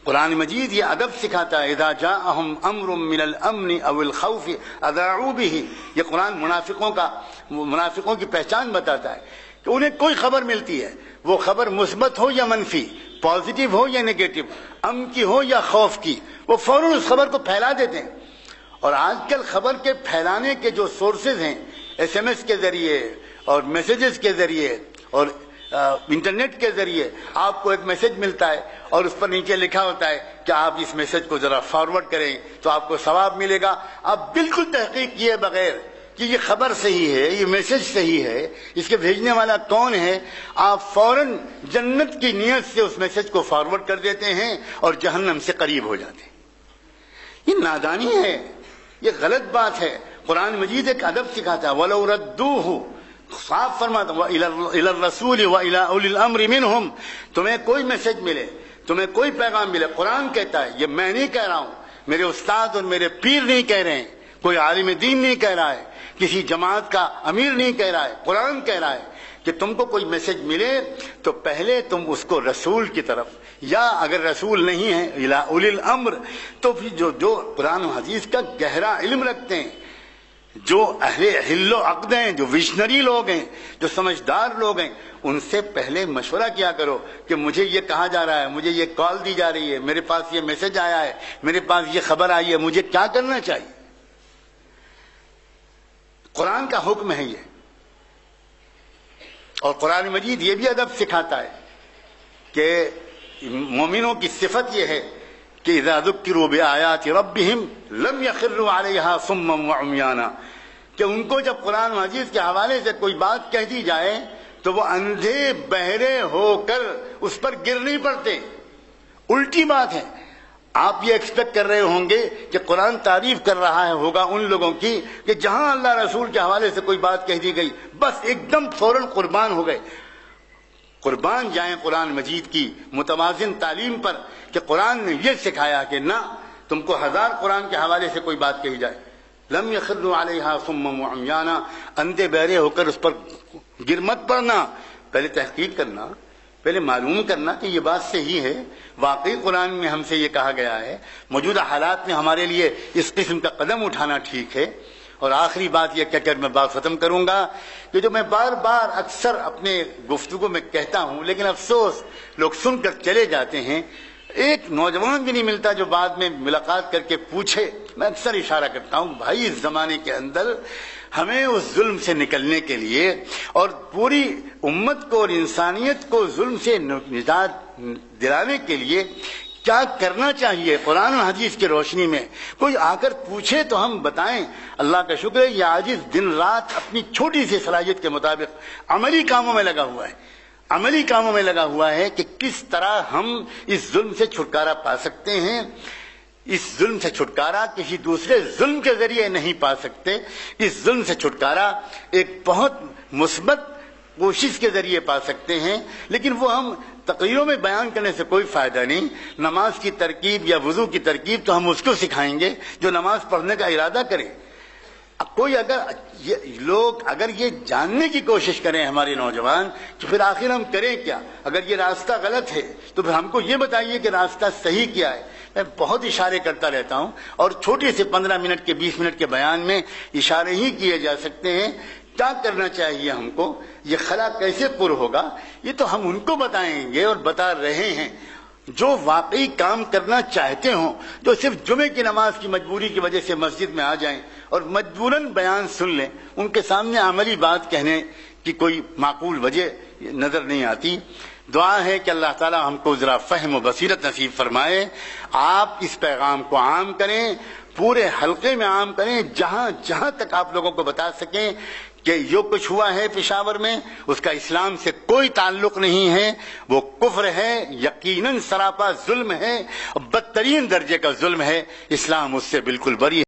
قرآن مجید یہ ادب سکھاتا ہے، اذا جاءہم امر من الامن او الخوف اذاعوا به، یہ قرآن منافقوں کی پہچان بتاتا ہے کہ انہیں کوئی خبر ملتی ہے، وہ خبر مثبت ہو یا منفی، پازیٹیو ہو یا نیگیٹو، امن کی ہو یا خوف کی، وہ فوراً اس خبر کو پھیلا دیتے ہیں۔ اور آج کل خبر کے پھیلانے کے جو سورسز ہیں، ایس ایم ایس کے ذریعے اور میسیجز کے ذریعے اور انٹرنیٹ کے ذریعے آپ کو ایک میسج ملتا ہے اور اس پر نیچے لکھا ہوتا ہے کہ آپ اس میسج کو ذرا فارورڈ کریں تو آپ کو ثواب ملے گا۔ آپ بالکل تحقیق کیے بغیر کہ یہ خبر صحیح ہے، یہ میسج صحیح ہے، اس کے بھیجنے والا کون ہے، آپ فوراً جنت کی نیت سے اس میسج کو فارورڈ کر دیتے ہیں اور جہنم سے قریب ہو جاتے ہیں۔ یہ نادانی ہے، یہ غلط بات ہے۔ قرآن مجید ایک ادب سکھاتا ہے، وَلَوْ رَدُّوهُ، صاف فرماتا وَإِلَى الرَّسُولِ وَإِلَى أُولِي الْأَمْرِ مِنْهُمْ، تمہیں کوئی میسج ملے، تمہیں کوئی پیغام ملے، قرآن کہتا ہے، یہ میں نہیں کہہ رہا ہوں، میرے استاد اور میرے پیر نہیں کہہ رہے ہیں، کوئی عالم دین نہیں کہہ رہا ہے، کسی جماعت کا امیر نہیں کہہ رہا ہے، قرآن کہہ رہا ہے کہ تم کو کوئی میسج ملے تو پہلے تم اس کو رسول کی طرف، یا اگر رسول نہیں ہے اِلَى أُولِي الْأَمْرِ، تو پھر جو قرآن و حدیث کا گہرا علم رکھتے ہیں، جو اہل حل و عقد ہیں، جو ویژنری لوگ ہیں، جو سمجھدار لوگ ہیں، ان سے پہلے مشورہ کیا کرو کہ مجھے یہ کہا جا رہا ہے، مجھے یہ کال دی جا رہی ہے، میرے پاس یہ میسج آیا ہے، میرے پاس یہ خبر آئی ہے، مجھے کیا کرنا چاہیے۔ قرآن کا حکم ہے یہ، اور قرآن مجید یہ بھی ادب سکھاتا ہے کہ مومنوں کی صفت یہ ہے کہ اذا ذکروا بآیات ربہم لم یخروا علیہا صما وعمیانا، کہ ان کو جب قرآن مجید کے حوالے سے کوئی بات کہہ دی جائے تو وہ اندھے بہرے ہو کر اس پر گر نہیں پڑتے۔ الٹی بات ہے، آپ یہ ایکسپیکٹ کر رہے ہوں گے کہ قرآن تعریف کر رہا ہے ہوگا ان لوگوں کی کہ جہاں اللہ رسول کے حوالے سے کوئی بات کہہ دی گئی بس ایک دم فوراً قربان ہو گئے۔ قربان جائیں قرآن مجید کی متوازن تعلیم پر کہ قرآن نے یہ سکھایا کہ نہ، تم کو ہزار قرآن کے حوالے سے کوئی بات کہی جائے، لم یخروا علیہا صما وعمیانا، اندھے بہرے ہو کر اس پر گر مت پڑنا، پہلے تحقیق کرنا، پہلے معلوم کرنا کہ یہ بات صحیح ہے، واقعی قرآن میں ہم سے یہ کہا گیا ہے، موجودہ حالات میں ہمارے لیے اس قسم کا قدم اٹھانا ٹھیک ہے۔ اور آخری بات یہ کہہ کر میں بات ختم کروں گا کہ جو میں بار بار اکثر اپنے گفتگو میں کہتا ہوں لیکن افسوس لوگ سن کر چلے جاتے ہیں، ایک نوجوان بھی نہیں ملتا جو بعد میں ملاقات کر کے پوچھے۔ میں اکثر اشارہ کرتا ہوں، بھائی اس زمانے کے اندر ہمیں اس ظلم سے نکلنے کے لیے اور پوری امت کو اور انسانیت کو ظلم سے نجات دلانے کے لیے کیا کرنا چاہیے قرآن و حدیث کی روشنی میں کوئی آ کر پوچھے تو ہم بتائیں۔ اللہ کا شکر ہے یہ عاجز دن رات اپنی چھوٹی سی صلاحیت کے مطابق عملی کاموں میں لگا ہوا ہے، عملی کاموں میں لگا ہوا ہے کہ کس طرح ہم اس ظلم سے چھٹکارا پا سکتے ہیں۔ اس ظلم سے چھٹکارا کسی دوسرے ظلم کے ذریعے نہیں پا سکتے، اس ظلم سے چھٹکارا ایک بہت مثبت کوشش کے ذریعے پا سکتے ہیں، لیکن وہ ہم تقریروں میں بیان کرنے سے کوئی فائدہ نہیں۔ نماز کی ترکیب یا وضو کی ترکیب تو ہم اس کو سکھائیں گے جو نماز پڑھنے کا ارادہ کرے۔ کوئی اگر یہ جاننے کی کوشش کریں ہمارے نوجوان تو پھر آخر ہم کریں کیا؟ اگر یہ راستہ غلط ہے تو پھر ہم کو یہ بتائیے کہ راستہ صحیح کیا ہے۔ میں بہت اشارے کرتا رہتا ہوں اور چھوٹے سے 15 منٹ کے 20 منٹ کے بیان میں اشارے ہی کیے جا سکتے ہیں۔ کیا کرنا چاہیے ہم کو، یہ خلا کیسے پر ہوگا، یہ تو ہم ان کو بتائیں گے اور بتا رہے ہیں۔ جو واقعی کام کرنا چاہتے ہوں، جو صرف جمعے کی نماز کی مجبوری کی وجہ سے مسجد میں آ جائیں اور مجبوراً بیان سن لیں، ان کے سامنے عملی بات کہنے کی کوئی معقول وجہ نظر نہیں آتی۔ دعا ہے کہ اللہ تعالی ہم کو ذرا فہم و بصیرت نصیب فرمائے۔ آپ اس پیغام کو عام کریں، پورے حلقے میں عام کریں، جہاں جہاں تک آپ لوگوں کو بتا سکیں کہ جو کچھ ہوا ہے پشاور میں اس کا اسلام سے کوئی تعلق نہیں ہے، وہ کفر ہے، یقیناً سراپا ظلم ہے، بدترین درجے کا ظلم ہے، اسلام اس سے بالکل بری ہے۔